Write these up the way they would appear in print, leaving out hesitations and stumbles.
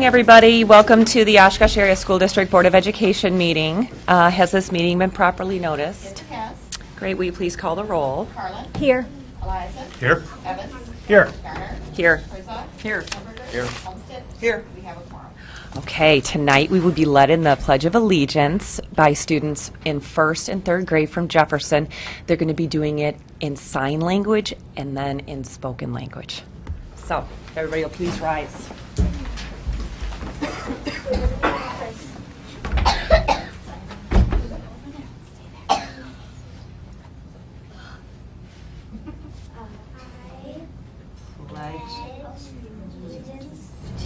morning, everybody. Welcome to the Oshkosh Area School District Board of Education meeting. Has this meeting been properly noticed? Yes. Great. Will you please call the roll? Carlin. Here. Eliza. Here. Evans. Here. Garner. Here. Herzog. Here. Here. Olmsted. Here. We have a quorum. Okay, tonight we will be led in the Pledge of Allegiance by students in 1st and 3rd grade from Jefferson. They're going to be doing it in sign language and then in spoken language. So, everybody will please rise.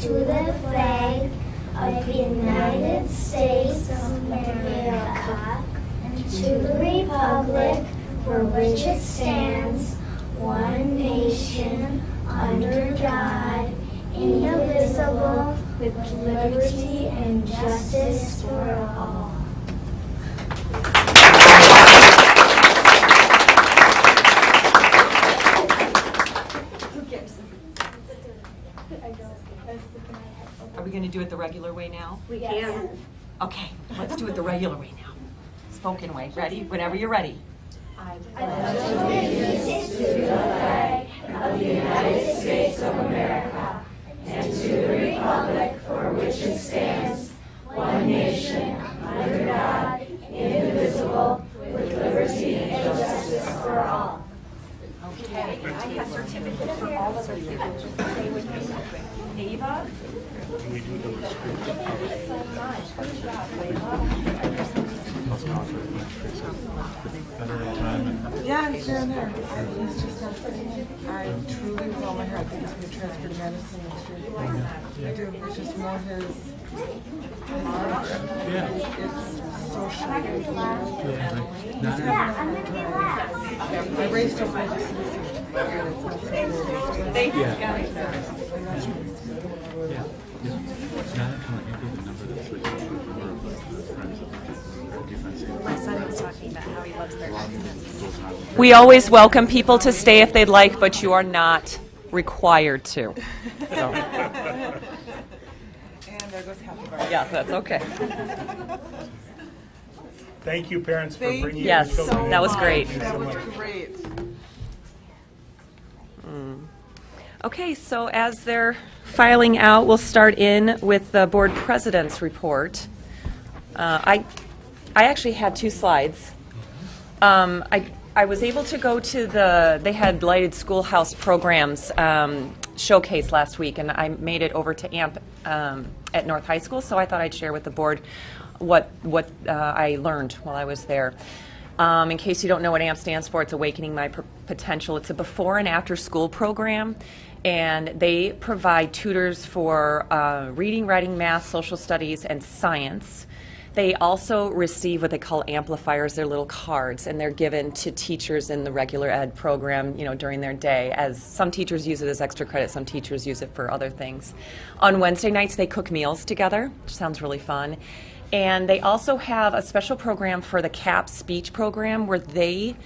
To the flag of the United States of America and to the republic for which it stands, one nation, under God, indivisible, with liberty and justice for all. Are we going to do it the regular way now? We can. Okay, let's do it the regular way now. Spoken way. Ready? Whenever you're ready. I pledge allegiance to the flag of the United States of America and to the republic for which it stands, one nation, under God, indivisible, with liberty and justice for all. Okay. I have certificates for all of you. Stay with me. Ava? Yeah, he's down there. He's just not I truly with all my heart think he's going to transfer to medicine next year. I do. It's just more his art. It's social. I raised him by just Thank you, guys. My son was talking about how he loves their accents. We always welcome people to stay if they'd like, but you are not required to. So. And there goes Happy Birthday. Yeah, that's okay. Thank you, parents, for Thank bringing you your Yes, children in. that was great. Thank you That so was much. great. Okay, so as they're filing out, we'll start in with the board president's report. I actually had 2 slides. I was able to go to they had lighted schoolhouse programs showcase last week, and I made it over to AMP at North High School, so I thought I'd share with the board what I learned while I was there. In case you don't know what AMP stands for, it's Awakening My Potential. It's a before and after school program, and they provide tutors for reading, writing, math, social studies, and science. They also receive what they call amplifiers. They're little cards, and they're given to teachers in the regular ed program, during their day. As some teachers use it as extra credit, some teachers use it for other things. On Wednesday nights, they cook meals together, which sounds really fun. And they also have a special program for the CAP speech program where they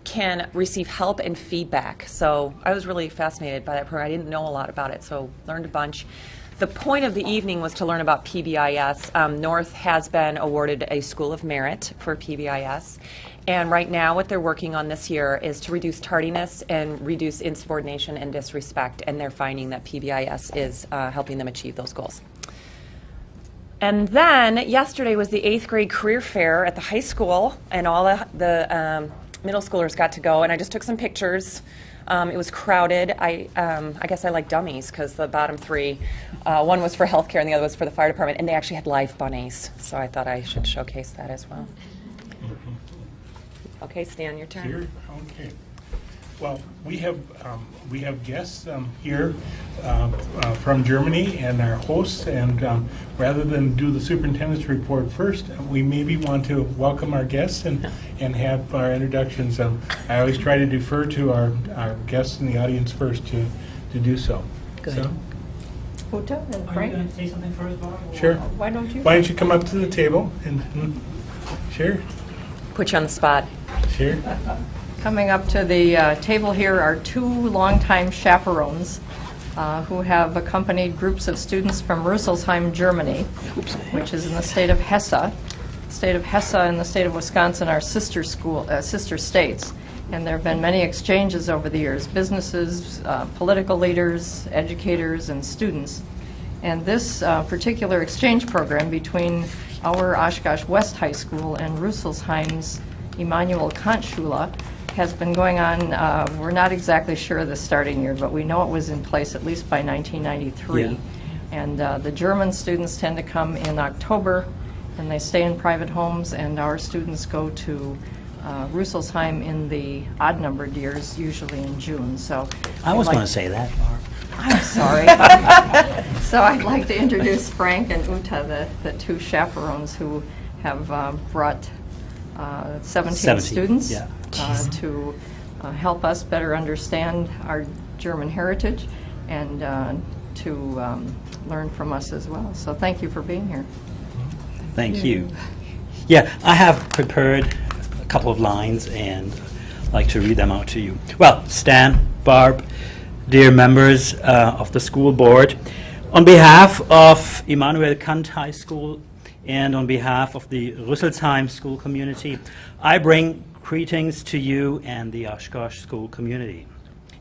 can receive help and feedback. So I was really fascinated by that program. I didn't know a lot about it, so learned a bunch. The point of the evening was to learn about PBIS. North has been awarded a School of Merit for PBIS. And right now what they're working on this year is to reduce tardiness and reduce insubordination and disrespect. And they're finding that PBIS is helping them achieve those goals. And then yesterday was the 8th grade career fair at the high school, and all the middle schoolers got to go, and I just took some pictures. It was crowded. I guess I like dummies because the bottom 3, one was for healthcare and the other was for the fire department, and they actually had live bunnies, so I thought I should showcase that as well. Okay, Stan, your turn. Here? Okay. Well, we have guests here from Germany and our hosts, and rather than do the superintendent's report first, we maybe want to welcome our guests and have our introductions. I always try to defer to our guests in the audience first to do so. Good. So, Uta and Are you Frank? going to say something first, Bob? sure. Why don't you? Why don't you come up to the table and sure, Put you on the spot. sure. Coming up to the table here are 2 longtime chaperones. who have accompanied groups of students from Rüsselsheim, Germany, which is in the state of Hesse. The state of Hesse and the state of Wisconsin are sister states. And there have been many exchanges over the years, businesses, political leaders, educators, and students. And this particular exchange program between our Oshkosh West High School and Rüsselsheim's Immanuel Kant Schule has been going on, we're not exactly sure of the starting year, but we know it was in place at least by 1993. Yeah. And the German students tend to come in October, and they stay in private homes, and our students go to Rüsselsheim in the odd-numbered years, usually in June. So I was going to say that, Barb. I'm sorry. So I'd like to introduce Frank and Uta, the two chaperones who have brought 17 students yeah. to help us better understand our German heritage and to learn from us as well. So thank you for being here. Thank you. Yeah, I have prepared a couple of lines and I'd like to read them out to you. Well, Stan, Barb, dear members of the school board, on behalf of Immanuel Kant High School and on behalf of the Rüsselsheim school community, I bring greetings to you and the Oshkosh school community.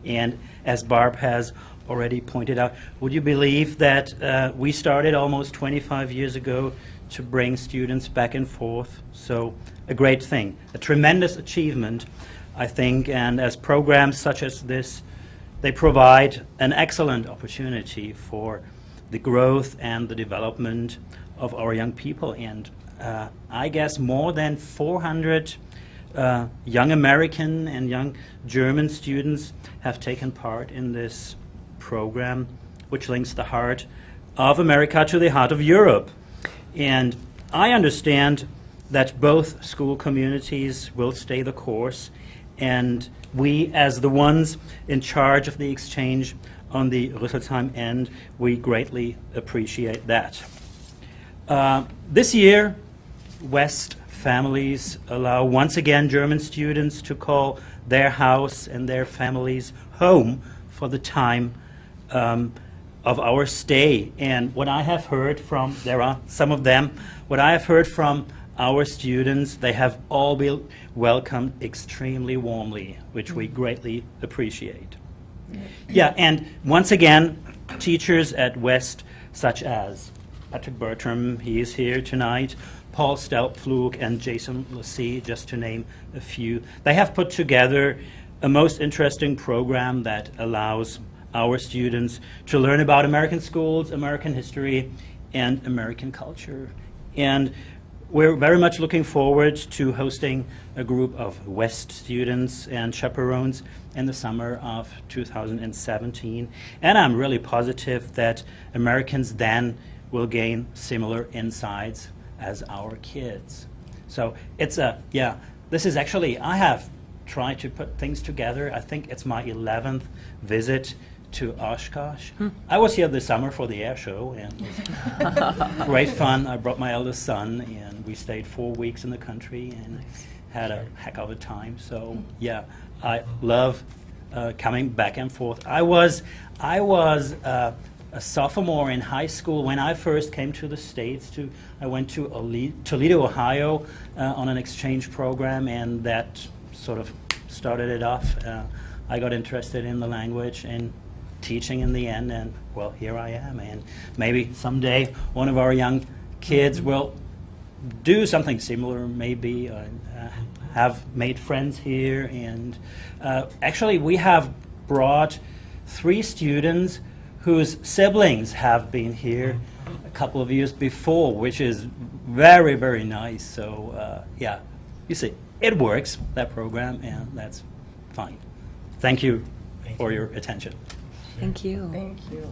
And as Barb has already pointed out, would you believe that we started almost 25 years ago to bring students back and forth? So a great thing, a tremendous achievement, I think, and as programs such as this, they provide an excellent opportunity for the growth and the development of our young people. And I guess more than 400 young American and young German students have taken part in this program, which links the heart of America to the heart of Europe. And I understand that both school communities will stay the course, and we, as the ones in charge of the exchange on the Rüsselsheim end, we greatly appreciate that. This year, West families allow once again German students to call their house and their families home for the time of our stay. And what I have heard from, there are some of them, what I have heard from our students, they have all been welcomed extremely warmly, which we greatly appreciate. Yeah, and once again, teachers at West, such as Patrick Bertram, he is here tonight, Paul Stelpflug and Jason Lassie, just to name a few, they have put together a most interesting program that allows our students to learn about American schools, American history, and American culture. And we're very much looking forward to hosting a group of West students and chaperones in the summer of 2017. And I'm really positive that Americans then will gain similar insights as our kids. So it's this is actually, I have tried to put things together. I think it's my 11th visit to Oshkosh. I was here this summer for the air show, and it was great fun. I brought my eldest son, and we stayed 4 weeks in the country and had a heck of a time. So yeah, I love coming back and forth. I was a sophomore in high school when I first came to the States. I went to Toledo, Ohio on an exchange program, and that sort of started it off. I got interested in the language and teaching in the end, and well, here I am. And maybe someday one of our young kids will do something similar, maybe have made friends here. And actually we have brought 3 students whose siblings have been here a couple of years before, which is very, very nice. So yeah, you see, it works, that program, and that's fine. Thank you for your attention. Thank you. Thank you.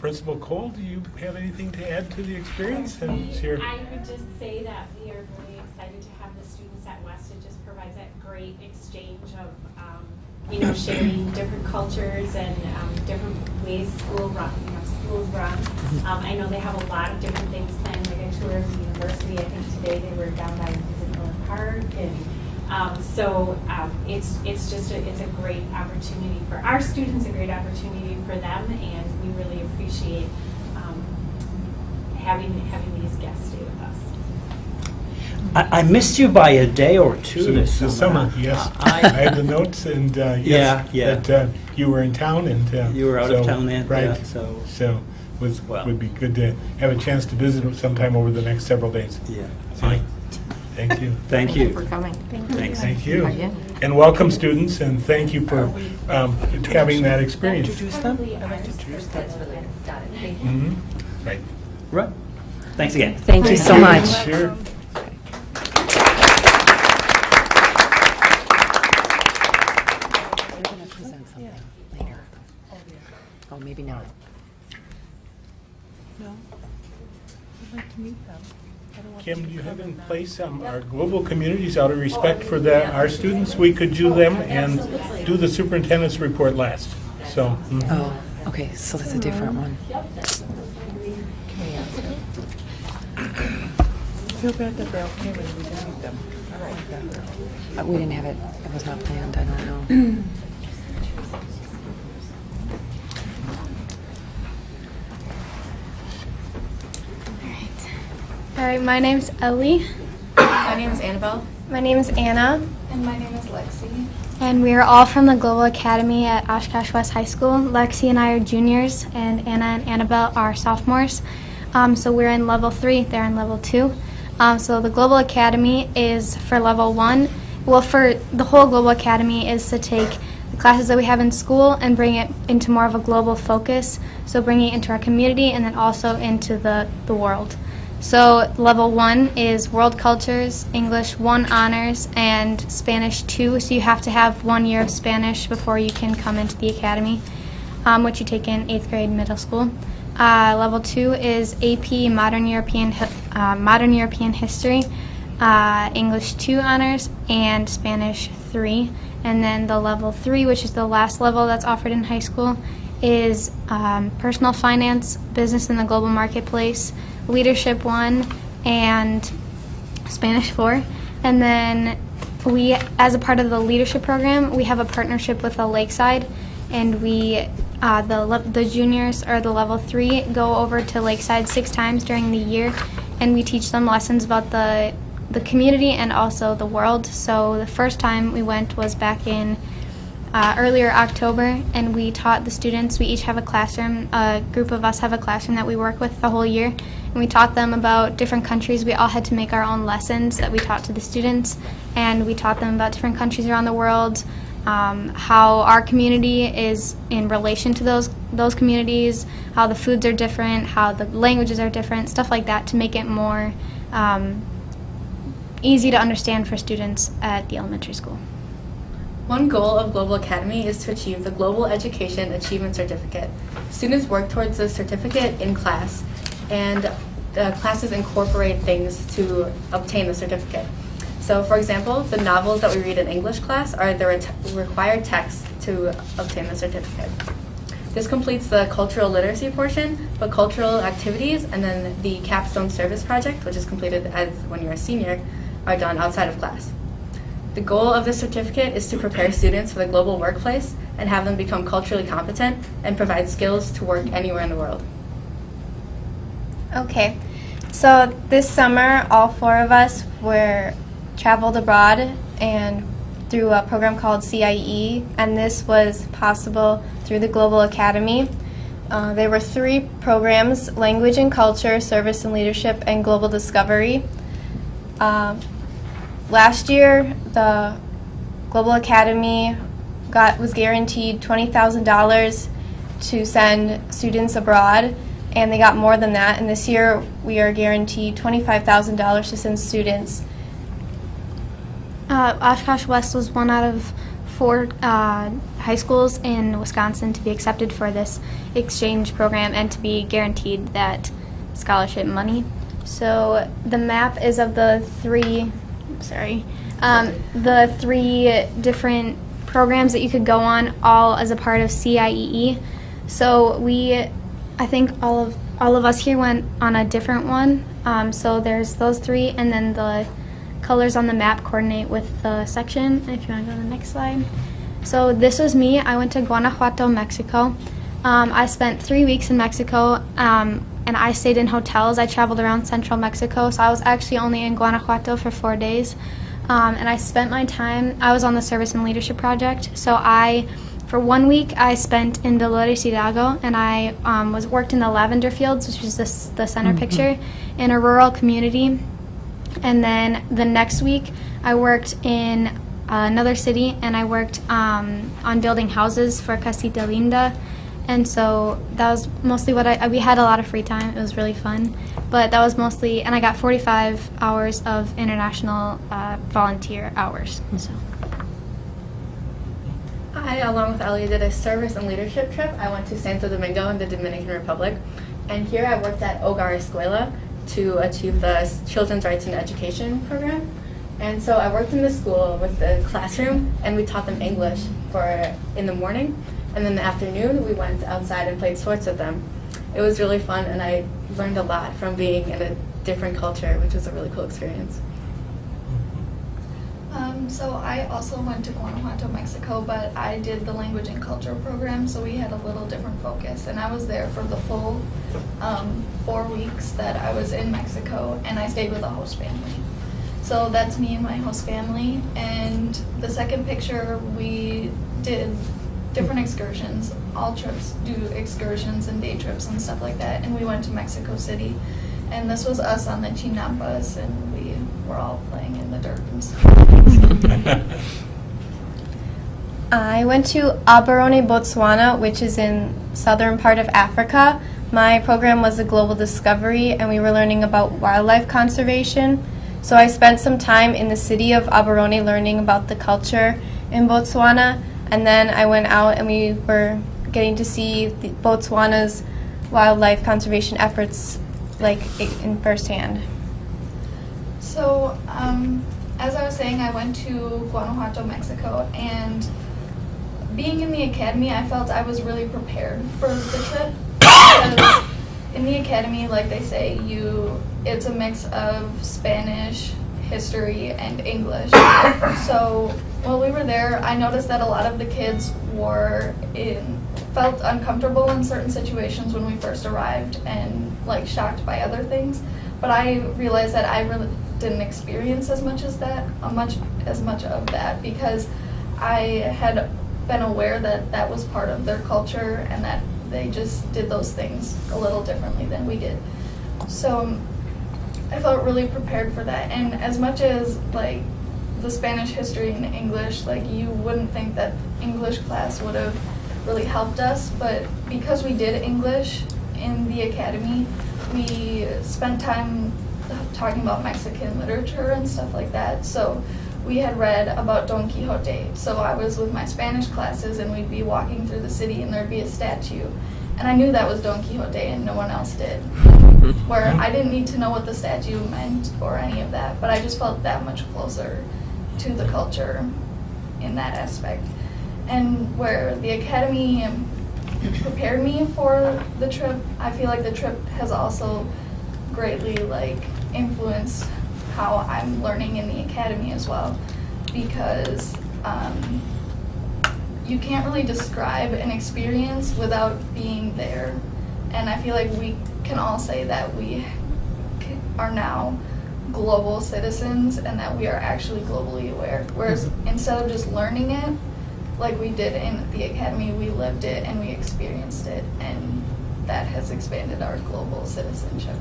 Principal Cole, do you have anything to add to the experience? And share? I would just say that we are really excited to have the students at West. It just provides that great exchange of sharing different cultures and different ways schools run. I know they have a lot of different things planned, like a tour of the university. I think today they were down by Miller Park, and It's just it's a great opportunity for our students, a great opportunity for them, and we really appreciate having these guests stay with us. I missed you by a day or two this The summer. summer, yes. I have the notes, and yes, Yeah. that you were in town, and You were out of town then, right? yeah, so Would be good to have a chance to visit sometime over the next several days. yeah. Fine. Thank you. Thank you. For coming. Thanks. Thank you. Again. And welcome, students, and thank you for having that experience. Introduce them? I'd like to introduce them. Mhm. Right. Right. Thanks again. Thank you so much. Sure. You're going to present something later. Oh, maybe not. No? I'd like to meet them. I don't want Kim, them do to you have come in and- place our global communities out of respect for our students? We could do them and do the superintendent's report last. So, Oh, okay, so that's a different one. I feel bad that they all came and we didn't meet them. I don't like that. We didn't have it, it was not planned, I don't know. All right, my name's Ellie. My name is Annabelle. My name is Anna. And my name is Lexi. And we are all from the Global Academy at Oshkosh West High School. Lexi and I are juniors, and Anna and Annabelle are sophomores. So we're in level 3, they're in level 2. So the Global Academy is for level 1. Well, for the whole Global Academy is to take the classes that we have in school and bring it into more of a global focus. So bringing it into our community and then also into the world. So level 1 is World Cultures, English 1 Honors, and Spanish 2. So you have to have 1 year of Spanish before you can come into the academy, which you take in 8th grade middle school. Level 2 is AP Modern European History, English 2 Honors, and Spanish 3. And then the level 3, which is the last level that's offered in high school, is Personal Finance, Business in the Global Marketplace, Leadership 1, and Spanish 4. And then we, as a part of the leadership program, we have a partnership with the Lakeside, and we, the juniors, or the level 3, go over to Lakeside 6 times during the year, and we teach them lessons about the community and also the world. So the first time we went was back in earlier October, and we taught the students. We each have a classroom. A group of us have a classroom that we work with the whole year, and we taught them about different countries. We all had to make our own lessons that we taught to the students, and we taught them about different countries around the world, how our community is in relation to those communities, how the foods are different, how the languages are different, stuff like that, to make it more easy to understand for students at the elementary school. One goal of Global Academy is to achieve the Global Education Achievement Certificate. Students work towards the certificate in class, and the classes incorporate things to obtain the certificate. So, for example, the novels that we read in English class are the required text to obtain the certificate. This completes the cultural literacy portion, but cultural activities and then the capstone service project, which is completed when you're a senior, are done outside of class. The goal of this certificate is to prepare students for the global workplace and have them become culturally competent and provide skills to work anywhere in the world. Okay, so this summer all 4 of us traveled abroad and through a program called CIE, and this was possible through the Global Academy. There were 3 programs: Language and Culture, Service and Leadership, and Global Discovery. Last year, the Global Academy was guaranteed $20,000 to send students abroad, and they got more than that. And this year, we are guaranteed $25,000 to send students. Oshkosh West was 1 out of 4 high schools in Wisconsin to be accepted for this exchange program and to be guaranteed that scholarship money. So the map is of the 3 different programs that you could go on, all as a part of CIEE. So I think all of us here went on a different one. So there's those 3, and then the colors on the map coordinate with the section. If you want to go to the next slide. So this was me. I went to Guanajuato, Mexico. I spent 3 weeks in Mexico, and I stayed in hotels. I traveled around central Mexico, so I was actually only in Guanajuato for 4 days. And I spent my time, I was on the Service and Leadership Project, so for 1 week, I spent in Dolores Hidalgo, and I worked in the lavender fields, which is the center picture, in a rural community. And then the next week, I worked in another city, and I worked on building houses for Casita Linda. And so that was mostly what we had a lot of free time. It was really fun. But that was mostly, and I got 45 hours of international volunteer hours. So. I, along with Ellie, did a service and leadership trip. I went to Santo Domingo in the Dominican Republic. And here I worked at Hogar Escuela to achieve the Children's Rights in Education program. And so I worked in the school with the classroom, and we taught them English in the morning. And then in the afternoon, we went outside and played sports with them. It was really fun, and I learned a lot from being in a different culture, which was a really cool experience. So I also went to Guanajuato, Mexico, but I did the language and culture program, so we had a little different focus. And I was there for the full 4 weeks that I was in Mexico, and I stayed with a host family. So that's me and my host family. And the second picture, we did different excursions. All trips do excursions and day trips and stuff like that. And we went to Mexico City. And this was us on the Chinampas, and we were all playing in the dirt and stuff. I went to Gaborone, Botswana, which is in southern part of Africa. My program was a global discovery, and we were learning about wildlife conservation. So I spent some time in the city of Gaborone learning about the culture in Botswana, and then I went out and we were getting to see Botswana's wildlife conservation efforts like in firsthand. So, as I was saying, I went to Guanajuato, Mexico, and being in the academy, I felt I was really prepared for the trip. Because in the academy, like they say, it's a mix of Spanish, history, and English. So while we were there, I noticed that a lot of the kids felt uncomfortable in certain situations when we first arrived and like shocked by other things. But I realized that I really didn't experience as much of that because I had been aware that that was part of their culture and that they just did those things a little differently than we did. So I felt really prepared for that. And as much as like the Spanish history and English, like you wouldn't think that English class would have really helped us, but because we did English in the academy, we spent time talking about Mexican literature and stuff like that. So we had read about Don Quixote. So I was with my Spanish classes and we'd be walking through the city and there'd be a statue. And I knew that was Don Quixote and no one else did. Where I didn't need to know what the statue meant or any of that, but I just felt that much closer to the culture in that aspect. And where the academy prepared me for the trip, I feel like the trip has also greatly like influenced how I'm learning in the academy as well, because you can't really describe an experience without being there. And I feel like we can all say that we are now global citizens and that we are actually globally aware. Whereas instead of just learning it, like we did in the academy, we lived it and we experienced it, and that has expanded our global citizenship.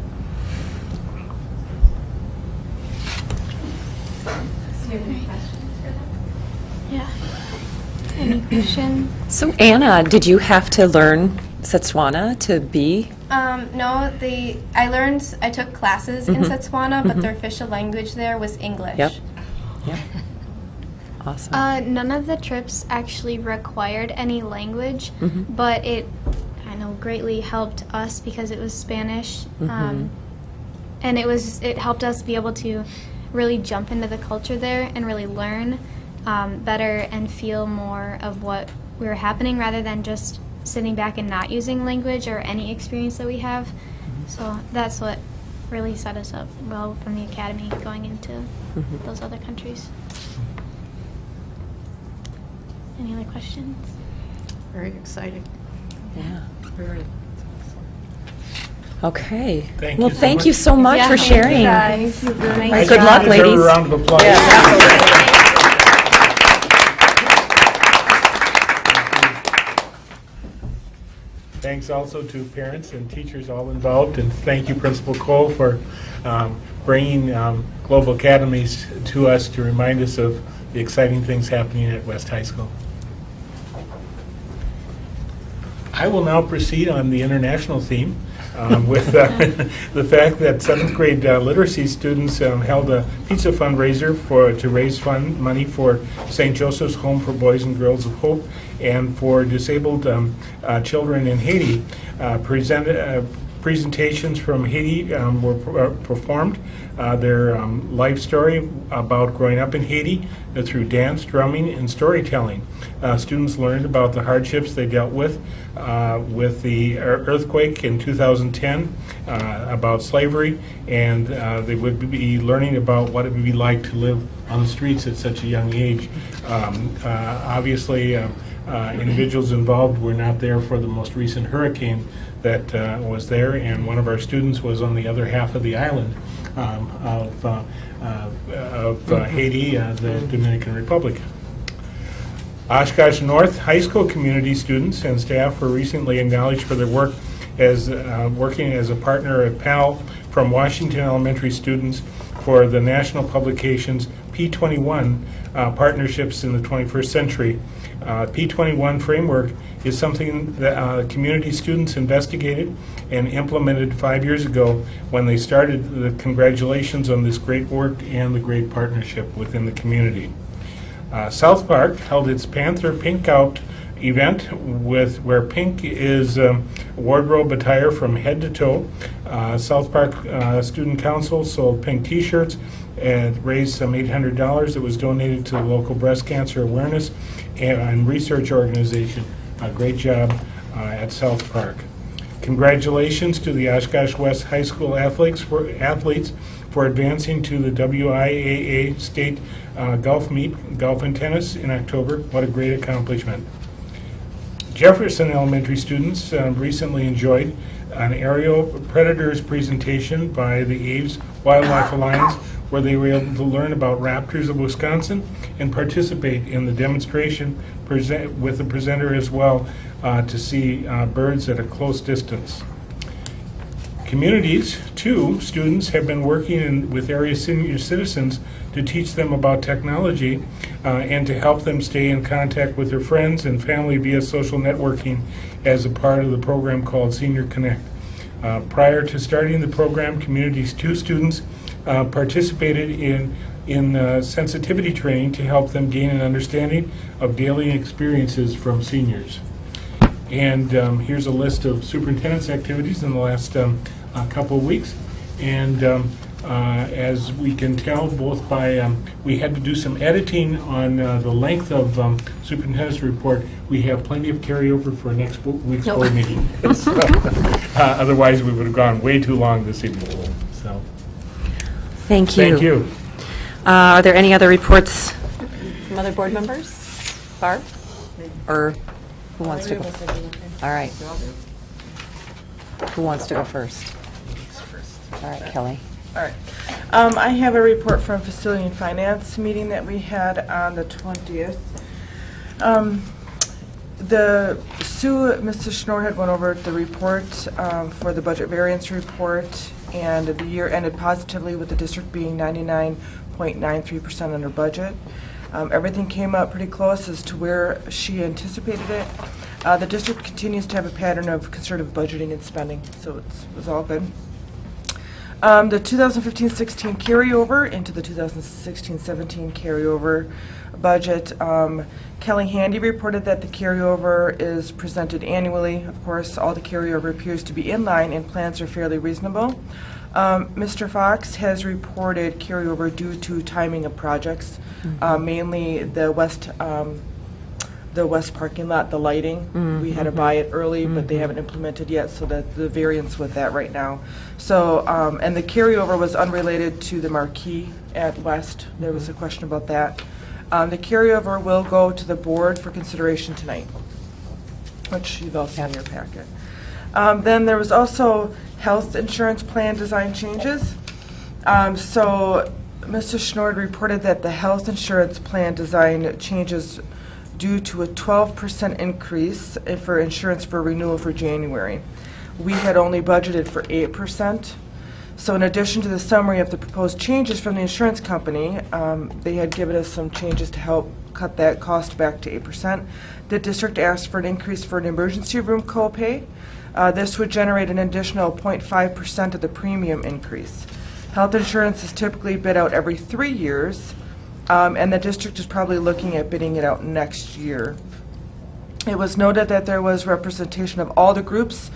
Yeah. Any question? So Anna, did you have to learn Setswana to be? No, I took classes in Setswana, but their official language there was English. Yep. Awesome. None of the trips actually required any language, but it, I know, greatly helped us because it was Spanish, and it helped us be able to really jump into the culture there and really learn better and feel more of what we were happening rather than just sitting back and not using language or any experience that we have. So that's what really set us up well from the academy going into those other countries. Any other questions? Very exciting. Yeah. Okay. Thank well, you so thank much. you so much Yeah, for thank you sharing. guys. Nice Good luck, Deserve ladies. a round of applause. Thanks also to parents and teachers all involved, and thank you, Principal Cole, for bringing Global Academies to us to remind us of the exciting things happening at West High School. I will now proceed on the international theme with the fact that 7th grade literacy students held a pizza fundraiser to raise money for St. Joseph's Home for Boys and Girls of Hope and for disabled children in Haiti. Presentations from Haiti were performed. Their life story about growing up in Haiti through dance, drumming, and storytelling. Students learned about the hardships they dealt with the earthquake in 2010, about slavery, and they would be learning about what it would be like to live on the streets at such a young age. Obviously, individuals involved were not there for the most recent hurricane that was there, and one of our students was on the other half of the island of Haiti, the Dominican Republic. Oshkosh North High School community students and staff were recently acknowledged for their work as working as a partner at PAL from Washington Elementary students for the national publications P21 Partnerships in the 21st Century. P21 framework is something that community students investigated and implemented 5 years ago when they started. The congratulations on this great work and the great partnership within the community. South Park held its Panther Pink Out event where pink is wardrobe attire from head to toe. South Park Student Council sold pink t-shirts and raised some $800 that was donated to the local breast cancer awareness and research organization. A great job at South Park. Congratulations to the Oshkosh West High School athletes for advancing to the WIAA State Golf Meet, Golf and Tennis in October. What a great accomplishment. Jefferson Elementary students recently enjoyed an aerial predators presentation by the Aves Wildlife Alliance, where they were able to learn about raptors of Wisconsin and participate in the demonstration with the presenter as well to see birds at a close distance. Communities, too, students have been working with area senior citizens to teach them about technology and to help them stay in contact with their friends and family via social networking as a part of the program called Senior Connect. Prior to starting the program, Communities 2 students participated in sensitivity training to help them gain an understanding of daily experiences from seniors. And here's a list of superintendent's activities in the last couple of weeks. And as we can tell, both by, we had to do some editing on the length of superintendent's report. We have plenty of carryover for next week's board meeting. So, otherwise, we would have gone way too long this evening. So, Thank you. thank you. Are there any other reports from other board members? Barb? Or who wants to go? All right. Who wants to go first? All right, Kelly. All right. I have a report from Facility and Finance meeting that we had on the 20th. Mr. Schnorr had went over the report for the budget variance report, and the year ended positively with the district being 99.93% under budget. Everything came up pretty close as to where she anticipated it. The district continues to have a pattern of conservative budgeting and spending, so it was all good. The 2015-16 carryover into the 2016-17 carryover budget. Kelly Handy reported that the carryover is presented annually. Of course, all the carryover appears to be in line and plans are fairly reasonable. Mr. Fox has reported carryover due to timing of projects, mainly the West the west parking lot, the lighting. We had to buy it early, but they haven't implemented yet, so that the variance with that right now. So, and the carryover was unrelated to the marquee at West. There was a question about that. The carryover will go to the board for consideration tonight, which you've all seen in your packet. Then there was also health insurance plan design changes. So Mr. Schnord reported that the health insurance plan design changes due to a 12% increase for insurance for renewal for January. We had only budgeted for 8%. So in addition to the summary of the proposed changes from the insurance company, they had given us some changes to help cut that cost back to 8%. The district asked for an increase for an emergency room copay. This would generate an additional 0.5% of the premium increase. Health insurance is typically bid out every 3 years, and the district is probably looking at bidding it out next year. It was noted that there was representation of all the groups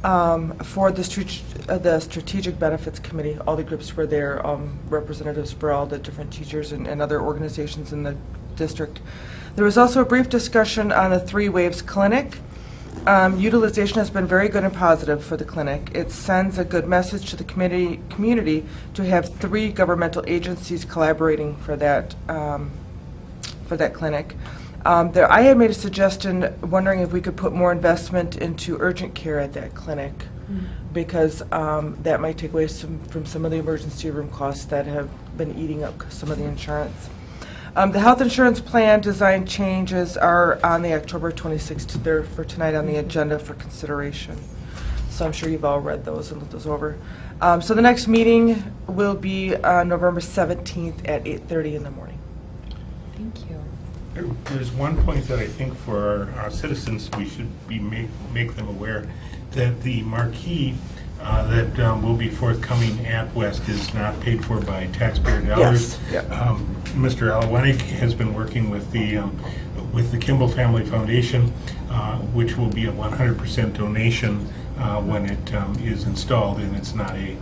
for the Strategic Benefits Committee. All the groups were there, representatives for all the different teachers and other organizations in the district. There was also a brief discussion on the Three Waves Clinic. Utilization has been very good and positive for the clinic. It sends a good message to the community to have 3 governmental agencies collaborating for that clinic. I had made a suggestion wondering if we could put more investment into urgent care at that clinic, because that might take away from some of the emergency room costs that have been eating up some of the insurance. The health insurance plan design changes are on the October 26th. They're for tonight on the agenda for consideration. So I'm sure you've all read those and looked those over. So the next meeting will be November 17th at 8:30 in the morning. Thank you. There's one point that I think for our citizens, we should be make them aware that the marquee that will be forthcoming at West is not paid for by taxpayer dollars. Yes. Yep. Mr. Alawanic has been working with the Kimball Family Foundation, which will be a 100% donation when it is installed, and it's not a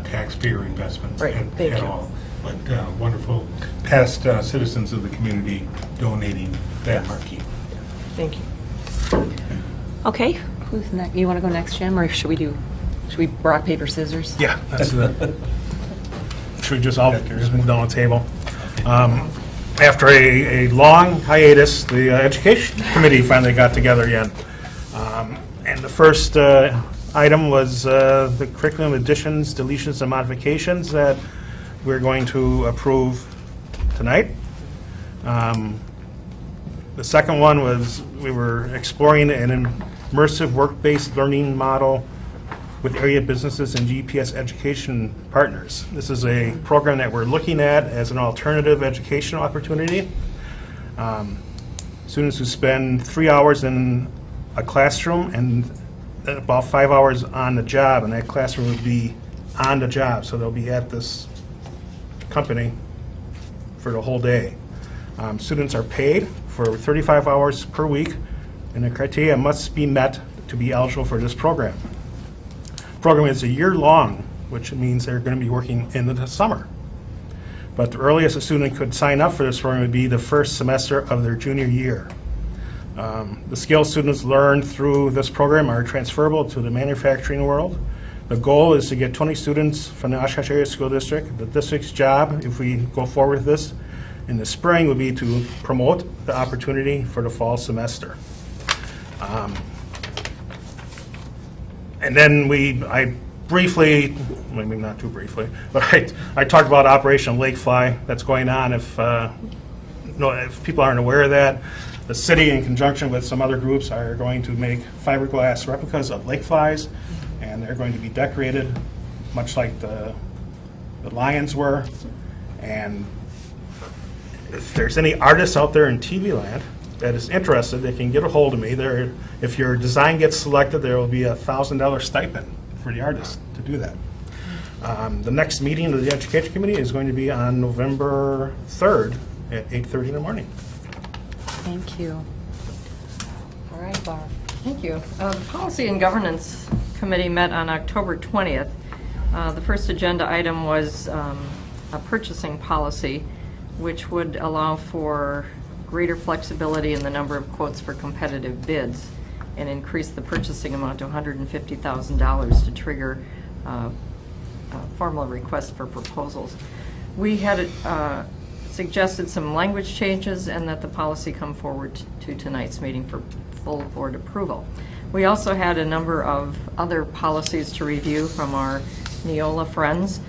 taxpayer investment at all. But wonderful past citizens of the community donating that marquee. Thank you. Okay, who's next? You want to go next, Jim, or should we rock, paper, scissors? Yeah, that's should we just move down the table? After a long hiatus, the Education Committee finally got together again. And the first item was the curriculum additions, deletions, and modifications that we're going to approve tonight. The second one was we were exploring an immersive work-based learning model with area businesses and GPS education partners. This is a program that we're looking at as an alternative educational opportunity. Students who spend 3 hours in a classroom and about 5 hours on the job, and that classroom would be on the job, so they'll be at this company for the whole day. Students are paid for 35 hours per week, and the criteria must be met to be eligible for this program. The program is a year long, which means they're going to be working in the summer. But the earliest a student could sign up for this program would be the first semester of their junior year. The skills students learn through this program are transferable to the manufacturing world. The goal is to get 20 students from the Oshkosh Area School District. The district's job, if we go forward with this, in the spring would be to promote the opportunity for the fall semester. And then I briefly, maybe not too briefly, but I talked about Operation Lakefly that's going on. If people aren't aware of that, the city, in conjunction with some other groups, are going to make fiberglass replicas of lake flies, and they're going to be decorated much like the lions were. And if there's any artists out there in TV land that is interested, they can get a hold of me. If your design gets selected, there will be a $1,000 stipend for the artist to do that. The next meeting of the Education Committee is going to be on November 3rd at 8:30 in the morning. Thank you. All right, Barb. Thank you. The Policy and Governance Committee met on October 20th. The first agenda item was a purchasing policy, which would allow for greater flexibility in the number of quotes for competitive bids, and increase the purchasing amount to $150,000 to trigger formal requests for proposals. We had suggested some language changes and that the policy come forward to tonight's meeting for full board approval. We also had a number of other policies to review from our Neola friends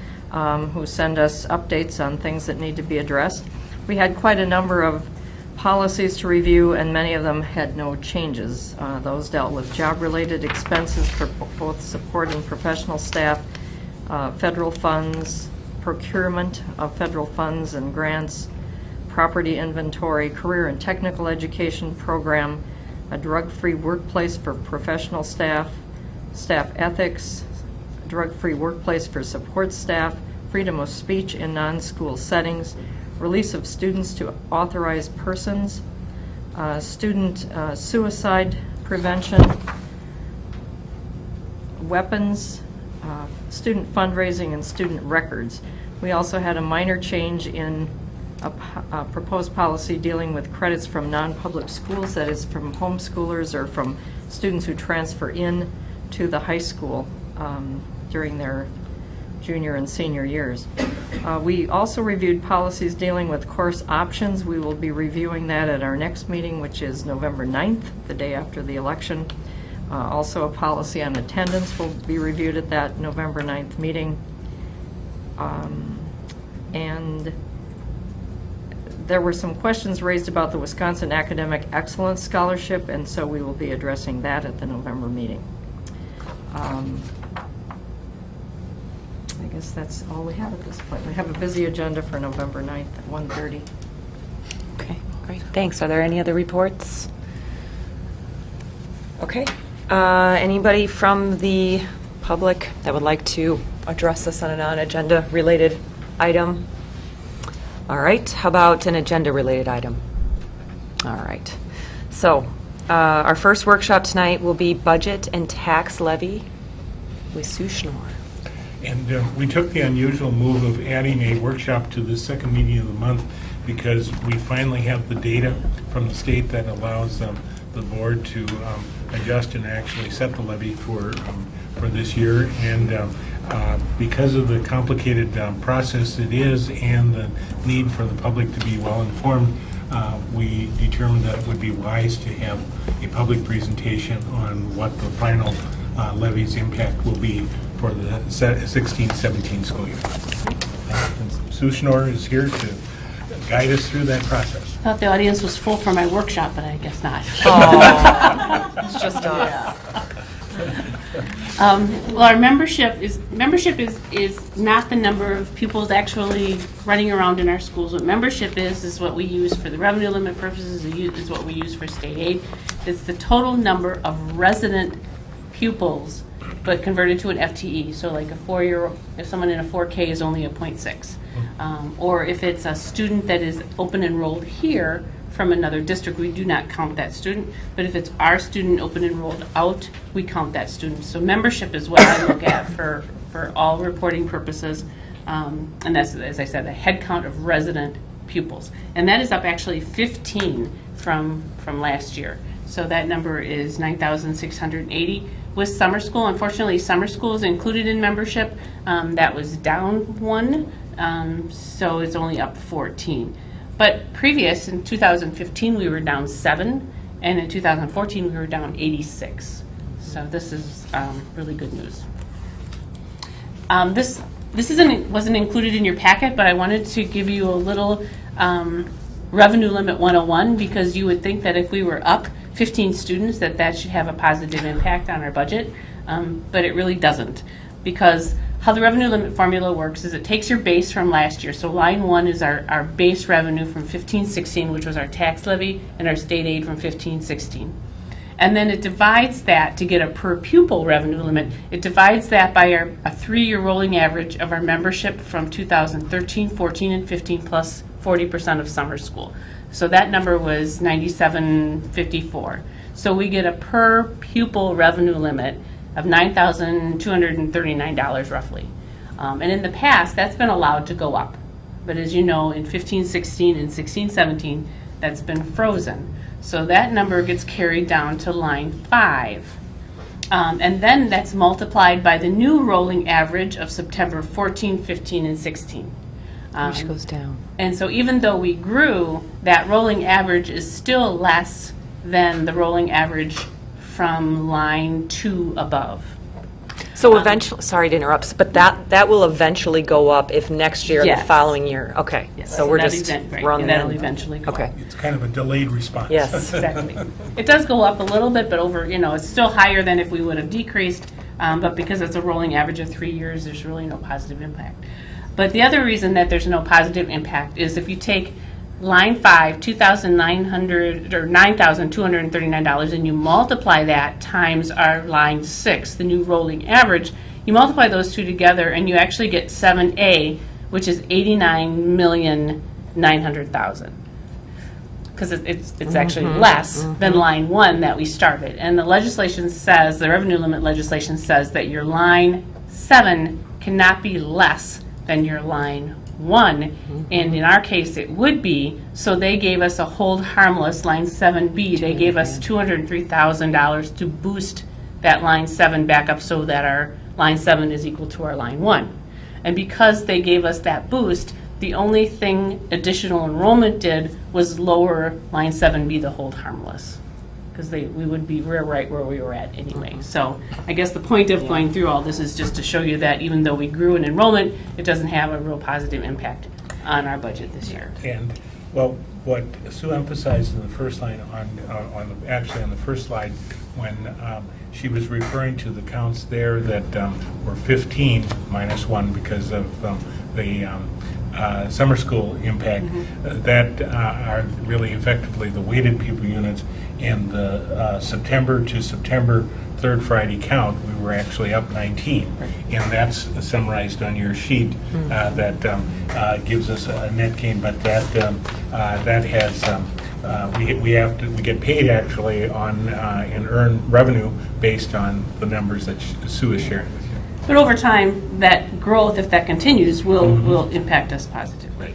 who send us updates on things that need to be addressed. We had quite a number of policies to review, and many of them had no changes. Those dealt with job-related expenses for both support and professional staff, federal funds, procurement of federal funds and grants, property inventory, career and technical education program, a drug-free workplace for professional staff, staff ethics, drug-free workplace for support staff, freedom of speech in non-school settings, release of students to authorized persons, student suicide prevention, weapons, student fundraising, and student records. We also had a minor change in a proposed policy dealing with credits from non-public schools, that is from homeschoolers or from students who transfer in to the high school during their junior and senior years. We also reviewed policies dealing with course options. We will be reviewing that at our next meeting, which is November 9th, the day after the election. Also a policy on attendance will be reviewed at that November 9th meeting. And there were some questions raised about the Wisconsin Academic Excellence Scholarship, and so we will be addressing that at the November meeting. I guess that's all we have at this point. We have a busy agenda for November 9th at 1:30. Okay, great. Thanks. Are there any other reports? Okay. Anybody from the public that would like to address us on a non-agenda related item? All right. How about an agenda related item? All right. So our first workshop tonight will be budget and tax levy with Sue Schnorr. And we took the unusual move of adding a workshop to the second meeting of the month because we finally have the data from the state that allows the board to adjust and actually set the levy for this year. And because of the complicated process it is and the need for the public to be well informed, we determined that it would be wise to have a public presentation on what the final levy's impact will be for the 16-17 school year. Sue Schnorr is here to guide us through that process. I thought the audience was full for my workshop, but I guess not. It's just us. Well, our membership is not the number of pupils actually running around in our schools. What membership is what we use for the revenue limit purposes, is what we use for state aid. It's the total number of resident pupils, but converted to an FTE. So like if someone in a 4K is only a 0.6. Or if it's a student that is open enrolled here from another district, we do not count that student. But if it's our student open enrolled out, we count that student. So membership is what I look at for all reporting purposes. And that's, as I said, the head count of resident pupils. And that is up actually 15 from last year. So that number is 9,680. With summer school, unfortunately, summer school is included in membership. That was down 1, so it's only up 14. But previous, in 2015, we were down 7, and in 2014, we were down 86. So this is really good news. This wasn't included in your packet, but I wanted to give you a little revenue limit 101, because you would think that if we were up 15 students that should have a positive impact on our budget, but it really doesn't, because how the revenue limit formula works is it takes your base from last year. So line 1 is our base revenue from 15-16, which was our tax levy, and our state aid from 15-16. And then it divides that to get a per pupil revenue limit. It divides that by a 3-year rolling average of our membership from 2013, 14, and 15 plus 40% of summer school. So that number was 97.54. So we get a per pupil revenue limit of $9,239 roughly. And in the past, that's been allowed to go up. But as you know, in 15-16 and 16-17, that's been frozen. So that number gets carried down to line 5. And then that's multiplied by the new rolling average of September 14, 15, and 16. Which goes down. And so even though we grew, that rolling average is still less than the rolling average from line 2 above. So eventually, sorry to interrupt, but that will eventually go up if next year or the Yes. following year. Okay. Yes, So we're that just event, right, we're on and the that'll end. eventually go Okay. up. It's kind of a delayed response. Yes. Exactly. It does go up a little bit, but over, it's still higher than if we would have decreased. But because it's a rolling average of 3 years, there's really no positive impact. But the other reason that there's no positive impact is if you take line 5, $9,239, and you multiply that times our line 6, the new rolling average, you multiply those two together and you actually get 7A, which is 89,900,000. Because it's actually less than line 1 that we started. And the legislation says, the revenue limit legislation says that your line 7 cannot be less than your line 1, and in our case it would be, so they gave us a hold harmless line 7B. They gave us $203,000 to boost that line 7 back up so that our line 7 is equal to our line 1. And because they gave us that boost, the only thing additional enrollment did was lower line 7B to hold harmless, because we would be right where we were at anyway. So I guess the point of going through all this is just to show you that even though we grew in enrollment, it doesn't have a real positive impact on our budget this year. And, well, what Sue emphasized in the first line on the first slide, when she was referring to the counts there that were 15 minus 1 because of the summer school impact, that are really effectively the weighted pupil units. And the September to September third Friday count, we were actually up 19. And that's summarized on your sheet that gives us a net gain, but that has we get paid actually on and earn revenue based on the numbers that Sue is sharing with you. But over time, that growth, if that continues, will impact us positively. Right.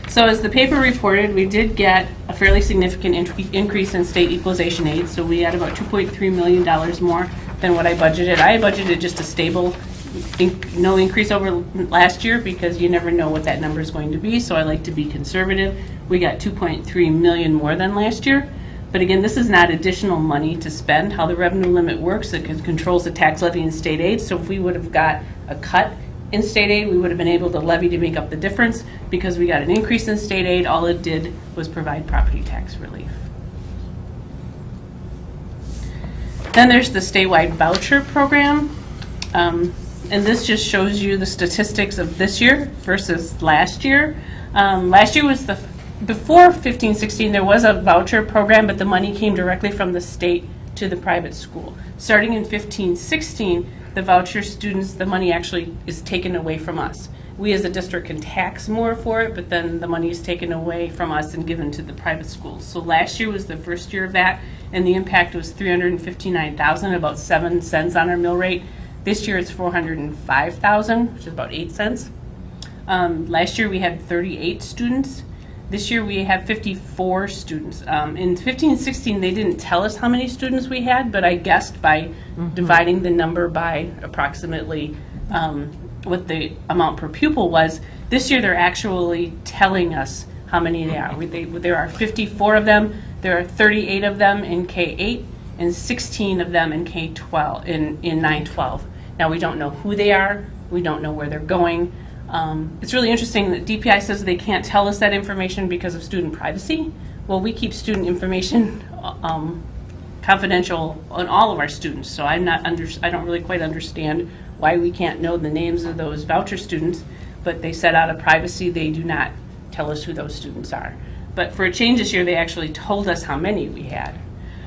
So as the paper reported, we did get a fairly significant increase in state equalization aid. So we had about $2.3 million more than what I budgeted. I budgeted just a stable, no increase over last year because you never know what that number is going to be. So I like to be conservative. We got $2.3 million more than last year. But again, this is not additional money to spend. How the revenue limit works, it controls the tax levy and state aid. So if we would have got a cut in state aid, we would have been able to levy to make up the difference. Because we got an increase in state aid, all it did was provide property tax relief. Then there's the statewide voucher program. And this just shows you the statistics of this year versus last year. Last year was before 15-16, there was a voucher program, but the money came directly from the state to the private school. Starting in 15-16, the voucher students, the money actually is taken away from us. We as a district can tax more for it, but then the money is taken away from us and given to the private schools. So last year was the first year of that, and the impact was $359,000, about 7 cents on our mill rate. This year it's $405,000, which is about 8 cents. Last year we had 38 students. This year we have 54 students. In 15-16, they didn't tell us how many students we had, but I guessed by dividing the number by approximately what the amount per pupil was. This year they're actually telling us how many they are. There are 54 of them. There are 38 of them in K-8 and 16 of them in K-12, in 9-12. Now we don't know who they are. We don't know where they're going. It's really interesting that DPI says they can't tell us that information because of student privacy. Well, we keep student information confidential on all of our students, so I don't really quite understand why we can't know the names of those voucher students, but they set out of privacy, they do not tell us who those students are. But for a change this year, they actually told us how many we had.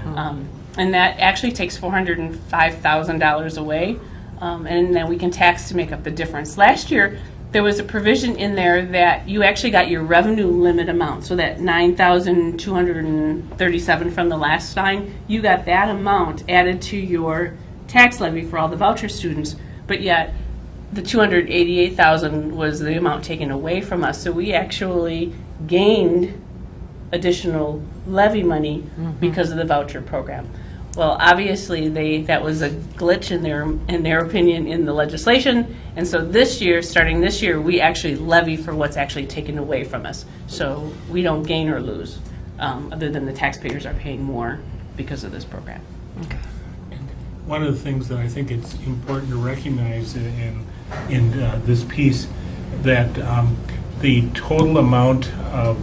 And that actually takes $405,000 away, and then we can tax to make up the difference. Last year, there was a provision in there that you actually got your revenue limit amount, so that $9,237 from the last line, you got that amount added to your tax levy for all the voucher students, but yet the 288,000 was the amount taken away from us. So we actually gained additional levy money because of the voucher program. Well, obviously, that was a glitch in their opinion in the legislation, and so this year, starting this year, we actually levy for what's actually taken away from us. So we don't gain or lose, other than the taxpayers are paying more because of this program. Okay. One of the things that I think it's important to recognize in this piece, that the total amount of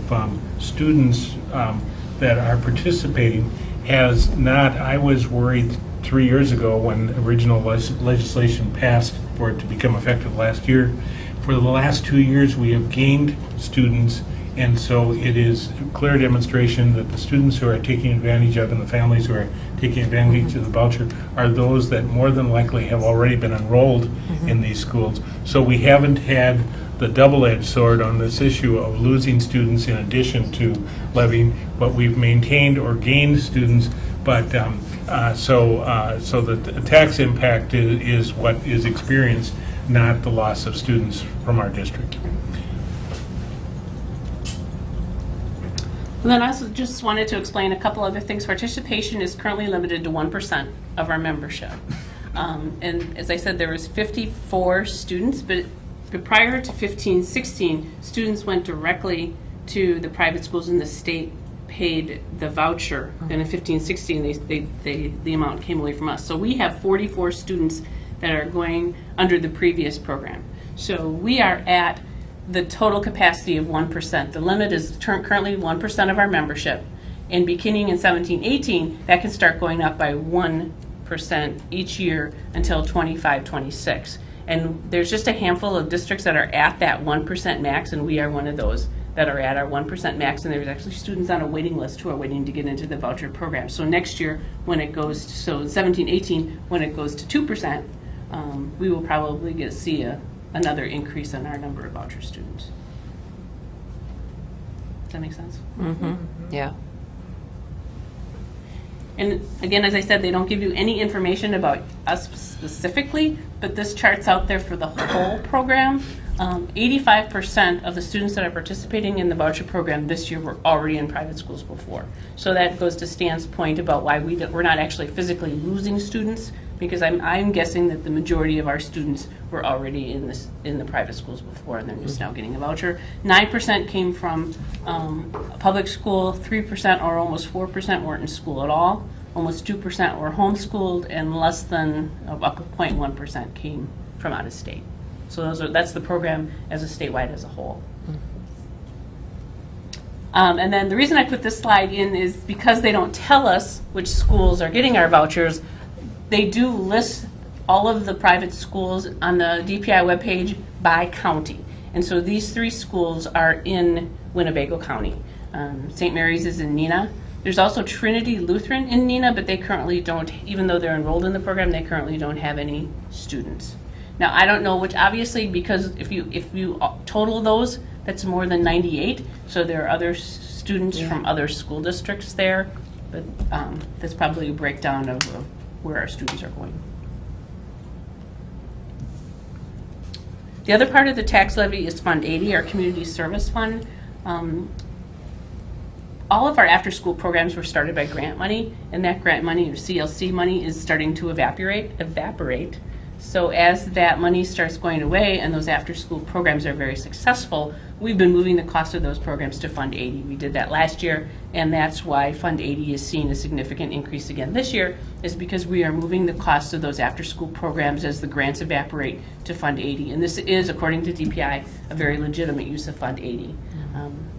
students that are participating has not, I was worried 3 years ago when original legislation passed for it to become effective last year. For the last 2 years, we have gained students, and so it is a clear demonstration that the students who are taking advantage of and the families who are taking advantage of the voucher are those that more than likely have already been enrolled in these schools. So we haven't had the double-edged sword on this issue of losing students in addition to levying, but we've maintained or gained students. But so the tax impact is what is experienced, not the loss of students from our district. And then I also just wanted to explain a couple other things. Participation is currently limited to 1% of our membership. And as I said, there was 54 students, but prior to 15-16, students went directly to the private schools and the state paid the voucher. Then in 15-16, the amount came away from us. So we have 44 students that are going under the previous program. So we are at the total capacity of 1%. The limit is currently 1% of our membership. And beginning in 17-18, that can start going up by 1% each year until 25-26. And there's just a handful of districts that are at that 1% max, and we are one of those that are at our 1% max, and there's actually students on a waiting list who are waiting to get into the voucher program. So next year, when it goes to, so 17-18, when it goes to 2%, we will probably see another increase in our number of voucher students. Does that make sense? Mm-hmm. Yeah. And again, as I said, they don't give you any information about us specifically, but this chart's out there for the whole program. 85% of the students that are participating in the voucher program this year were already in private schools before. So that goes to Stan's point about why we're not actually physically losing students, because I'm guessing that the majority of our students were already in the private schools before, and they're just now getting a voucher. 9% came from public school, 3% or almost 4% weren't in school at all, almost 2% were homeschooled, and less than up to 0.1% came from out of state. So that's the program as a statewide as a whole. And then the reason I put this slide in is because they don't tell us which schools are getting our vouchers. They do list all of the private schools on the DPI webpage by county. And so these 3 schools are in Winnebago County. St. Mary's is in Neenah. There's also Trinity Lutheran in Neenah, but they currently don't, even though they're enrolled in the program, they currently don't have any students. Now, I don't know which, obviously, because if you total those, that's more than 98. So there are other students from other school districts there, but that's probably a breakdown of where our students are going. The other part of the tax levy is Fund 80, our community service fund. All of our after-school programs were started by grant money, and that grant money, or CLC money, is starting to evaporate. So as that money starts going away and those after-school programs are very successful, we've been moving the cost of those programs to Fund 80. We did that last year, and that's why Fund 80 is seeing a significant increase again this year, is because we are moving the cost of those after-school programs as the grants evaporate to Fund 80. And this is, according to DPI, a very legitimate use of Fund 80.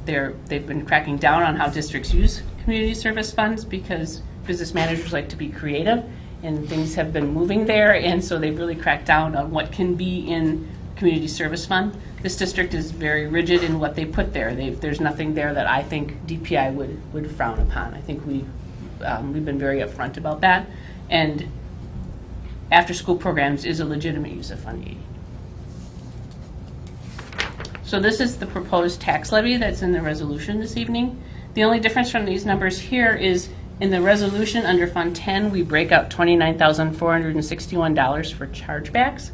They've been cracking down on how districts use community service funds because business managers like to be creative, and things have been moving there, and so they've really cracked down on what can be in community service fund. This district is very rigid in what they put there. There's nothing there that I think DPI would frown upon. I think we've been very upfront about that, and after-school programs is a legitimate use of Fund 80. So this is the proposed tax levy that's in the resolution this evening. The only difference from these numbers here is in the resolution under Fund 10, we break out $29,461 for chargebacks.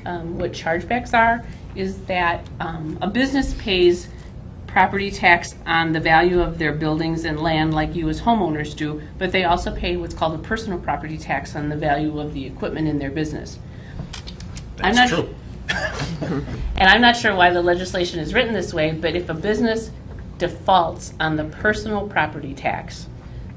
what chargebacks are is that a business pays property tax on the value of their buildings and land like you as homeowners do, but they also pay what's called a personal property tax on the value of the equipment in their business. That's true. And I'm not sure why the legislation is written this way, but if a business defaults on the personal property tax,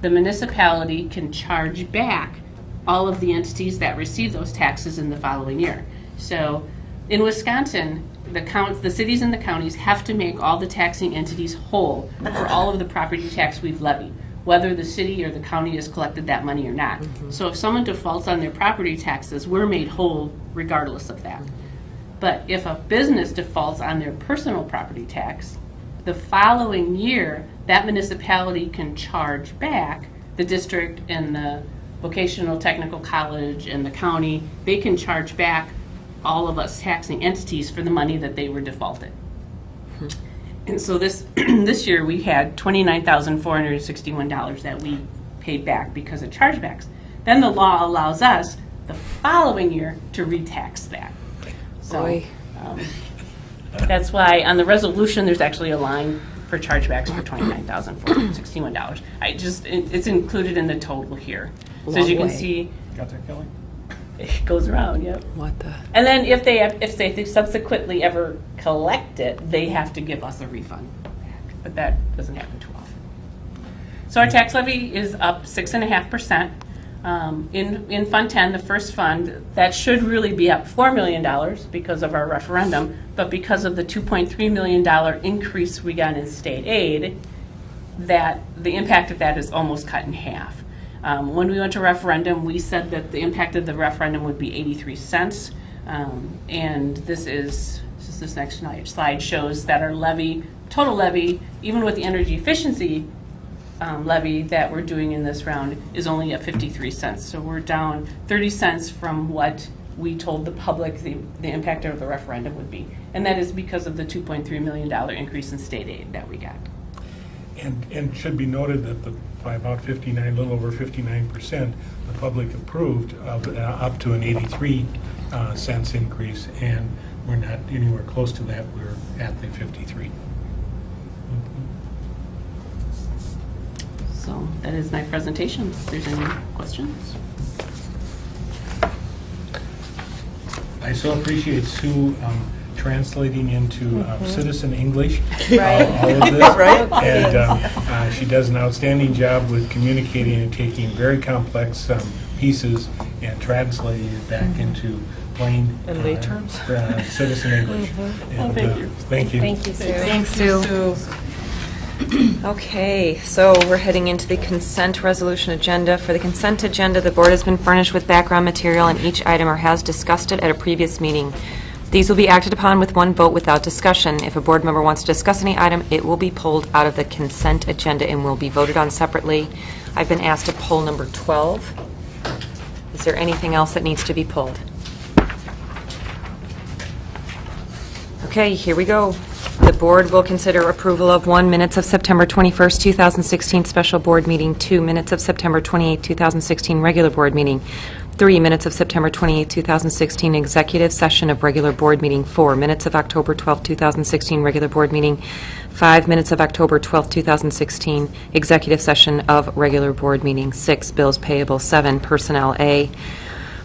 the municipality can charge back all of the entities that receive those taxes in the following year. So in Wisconsin, the cities and the counties have to make all the taxing entities whole for all of the property tax we've levied, whether the city or the county has collected that money or not. So if someone defaults on their property taxes, we're made whole regardless of that. But if a business defaults on their personal property tax, the following year, that municipality can charge back the district and the vocational technical college and the county. They can charge back all of us taxing entities for the money that they were defaulted. And so this this year we had $29,461 that we paid back because of chargebacks. Then the law allows us the following year to retax that. So that's why on the resolution there's actually a line for chargebacks for $29,461. It's included in the total here. So as you can see, Got that, Kelly? it goes around, yep. What the? And then if they subsequently ever collect it, they have to give us a refund back. But that doesn't happen too often. So our tax levy is up 6.5%. In Fund 10, the first fund, that should really be up $4 million because of our referendum, but because of the $2.3 million increase we got in state aid, that the impact of that is almost cut in half. When we went to referendum, we said that the impact of the referendum would be 83 cents, and this next slide shows that our levy, total levy, even with the energy efficiency levy that we're doing in this round, is only at 53 cents. So we're down 30 cents from what we told the public the impact of the referendum would be. And that is because of the $2.3 million increase in state aid that we got. And should be noted that by about 59, a little over 59%, the public approved of up to an 83 cents increase, and we're not anywhere close to that. We're at the 53. So that is my presentation. If there's any questions. I so appreciate Sue translating into citizen English all of this. And she does an outstanding job with communicating and taking very complex pieces and translating it back into plain In lay terms? Citizen English. And, thank you. Thank you. Thank you, Sue. Thanks, Sue. Okay, so we're heading into the consent resolution agenda. For the consent agenda, the board has been furnished with background material on each item or has discussed it at a previous meeting. These will be acted upon with one vote without discussion. If a board member wants to discuss any item, it will be pulled out of the consent agenda and will be voted on separately. I've been asked to pull number 12. Is there anything else that needs to be pulled? Okay, here we go. The board will consider approval of 1, minutes of September 21st, 2016 special board meeting, 2, minutes of September 28th, 2016 regular board meeting, 3, minutes of September 28th, 2016 executive session of regular board meeting, 4, minutes of October 12th, 2016 regular board meeting, 5, minutes of October 12th, 2016 executive session of regular board meeting, 6, bills payable, 7, personnel A,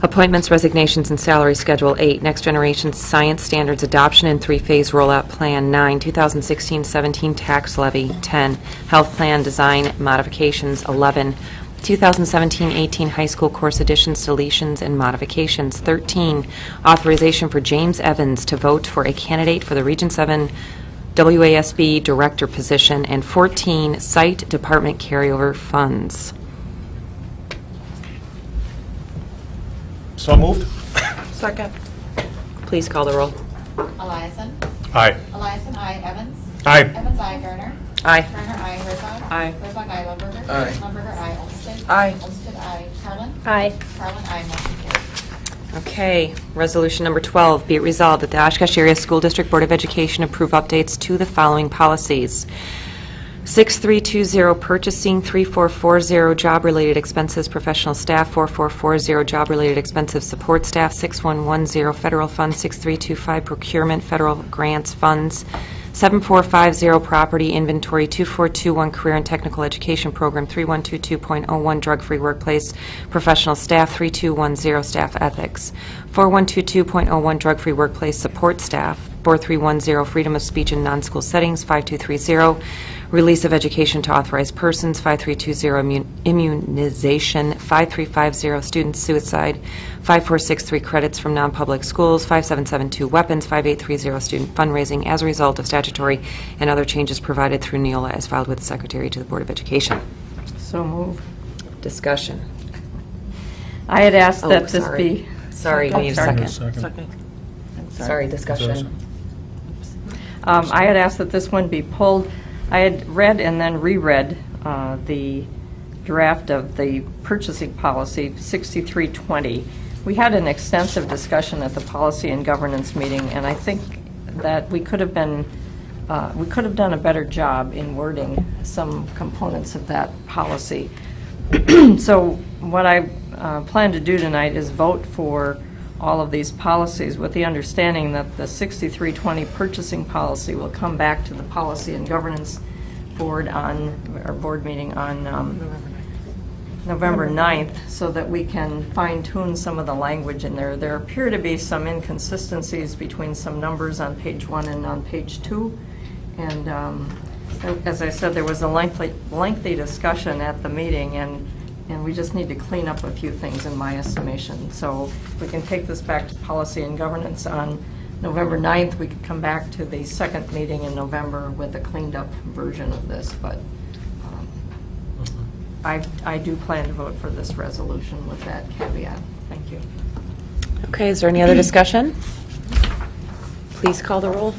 appointments, resignations, and salary schedule, 8, Next Generation Science Standards Adoption and 3-phase Rollout Plan, 9, 2016-17 Tax Levy, 10, Health Plan Design Modifications, 11, 2017-18 High School Course Additions, Deletions, and Modifications, 13, Authorization for James Evans to vote for a candidate for the Region 7 WASB Director position, and 14, Site Department Carryover Funds. So moved. Second. Please call the roll. Eliason. Aye. Eliason, I. Evans. Aye. Evans, I. Garner. Aye. Garner, I. Herzog. Aye. Herzog, I. Lumberger. Aye. Lumberger, I. Olmsted. Aye. Olmsted, I. Carlin. Aye. Carlin, I. Motion carried. Okay, resolution number 12, be it resolved that the Oshkosh Area School District Board of Education approve updates to the following policies. 6320 purchasing, 3440 job-related expenses professional staff, 4440 job-related expenses support staff, 6110 federal funds, 6325 procurement federal grants funds, 7450 property inventory, 2421 career and technical education program, 3122.01 drug-free workplace professional staff, 3210 staff ethics, 4122.01 drug-free workplace support staff, 4310 freedom of speech in non-school settings, 5230 release of education to authorized persons, 5320 immunization, 5350 student suicide, 5463 credits from non-public schools, 5772 weapons, 5830 student fundraising as a result of statutory and other changes provided through Neola as filed with the Secretary to the Board of Education. So move. Discussion. I had asked that this sorry. be... Sorry, we need a second. Second. Sorry, discussion. I had asked that this one be pulled. I had read and then reread the draft of the purchasing policy 6320. We had an extensive discussion at the policy and governance meeting, and I think that we could have done a better job in wording some components of that policy. So what I plan to do tonight is vote for all of these policies with the understanding that the 6320 purchasing policy will come back to the Policy and Governance Board on our board meeting on November 9th so that we can fine-tune some of the language in there. There appear to be some inconsistencies between some numbers on page 1 and on page 2. And as I said, there was a lengthy discussion at the meeting, and we just need to clean up a few things in my estimation. So we can take this back to Policy and Governance on November 9th. We could come back to the second meeting in November with a cleaned up version of this, but I do plan to vote for this resolution with that caveat. Thank you. Okay, is there any other discussion? Please call the roll.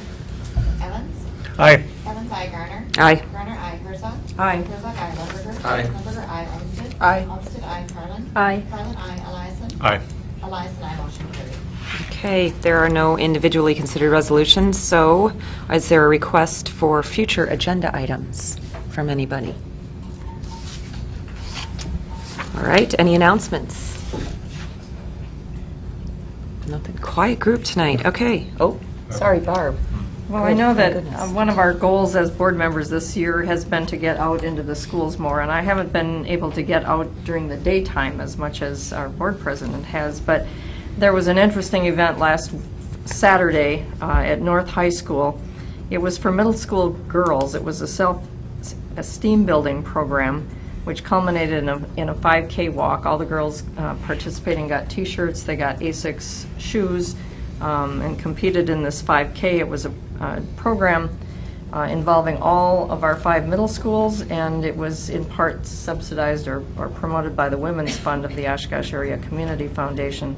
Evans? Aye. Evans, aye. Garner? Aye. Garner, aye. Herzog? Aye. Herzog, aye. Lumberger? Aye. Lumberger, aye. Olmsted? Aye. Olmsted, aye. Carlin? Aye. Carlin, aye. Eliason? Aye. Eliason, aye. Motion carried. Okay, there are no individually considered resolutions, so is there a request for future agenda items from anybody? All right, any announcements? Nothing. Quiet group tonight. Okay. Oh, sorry, Barb. Well, I Good. know My that goodness. one of our goals as board members this year has been to get out into the schools more, and I haven't been able to get out during the daytime as much as our board president has, but there was an interesting event last Saturday at North High School. It was for middle school girls. It was a self-esteem building program which culminated in a 5K walk. All the girls participating got T-shirts, they got ASICS shoes, and competed in this 5K. It was a program involving all of our 5 middle schools, and it was in part subsidized or promoted by the Women's Fund of the Oshkosh Area Community Foundation.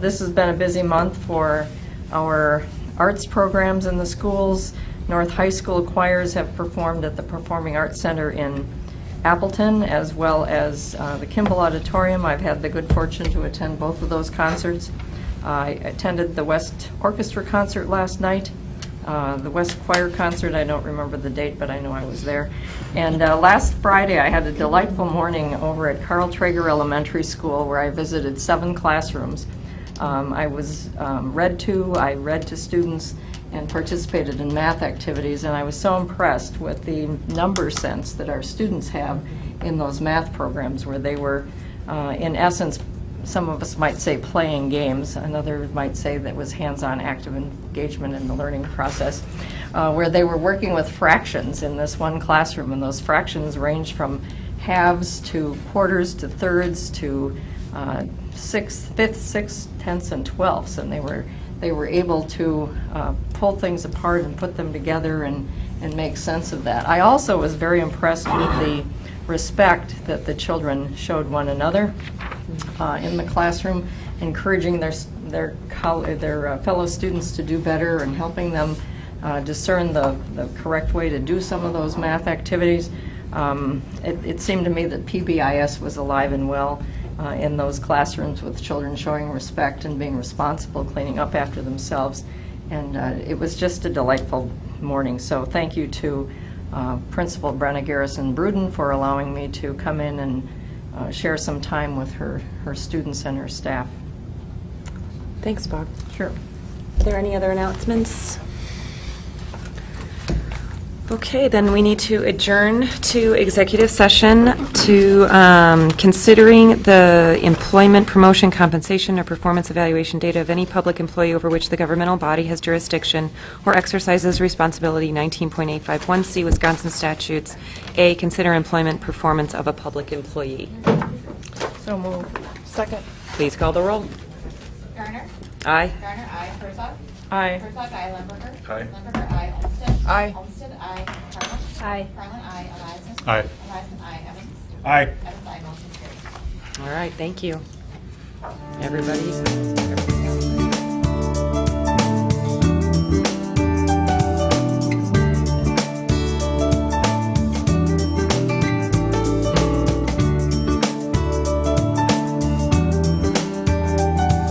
This has been a busy month for our arts programs in the schools. North High School choirs have performed at the Performing Arts Center in Appleton, as well as the Kimball Auditorium. I've had the good fortune to attend both of those concerts. I attended the West Orchestra concert last night. The West Choir concert, I don't remember the date, but I know I was there. And last Friday, I had a delightful morning over at Carl Traeger Elementary School, where I visited 7 classrooms. I was read to students and participated in math activities, and I was so impressed with the number sense that our students have in those math programs, where they were, in essence, some of us might say playing games, another might say that was hands-on active engagement in the learning process, where they were working with fractions in this one classroom, and those fractions range from halves to quarters to thirds to fifths, sixths, tenths, and twelfths, and they were able to pull things apart and put them together and make sense of that. I also was very impressed with the respect that the children showed one another in the classroom, encouraging their fellow students to do better and helping them discern the correct way to do some of those math activities. It seemed to me that PBIS was alive and well in those classrooms, with children showing respect and being responsible, cleaning up after themselves. And it was just a delightful morning. So thank you to Principal Brenna Garrison-Bruden for allowing me to come in and share some time with her students and her staff. Thanks, Bob. Sure. Are there any other announcements? Okay, then we need to adjourn to executive session to considering the employment, promotion, compensation, or performance evaluation data of any public employee over which the governmental body has jurisdiction or exercises responsibility, 19.851C Wisconsin statutes. A, consider employment performance of a public employee. So moved. Second. Please call the roll. Garner? Aye. Garner, aye. Herzog? Aye. Herzog, aye. Lemberger? Aye. Lemberger, aye. Olmsted? Aye. Olmsted, aye. Carlin? Aye. Carlin, aye. Eliason? Aye. Eliason, aye. Evans? Aye. Evans, aye. Motion carries. All right, thank you, everybody.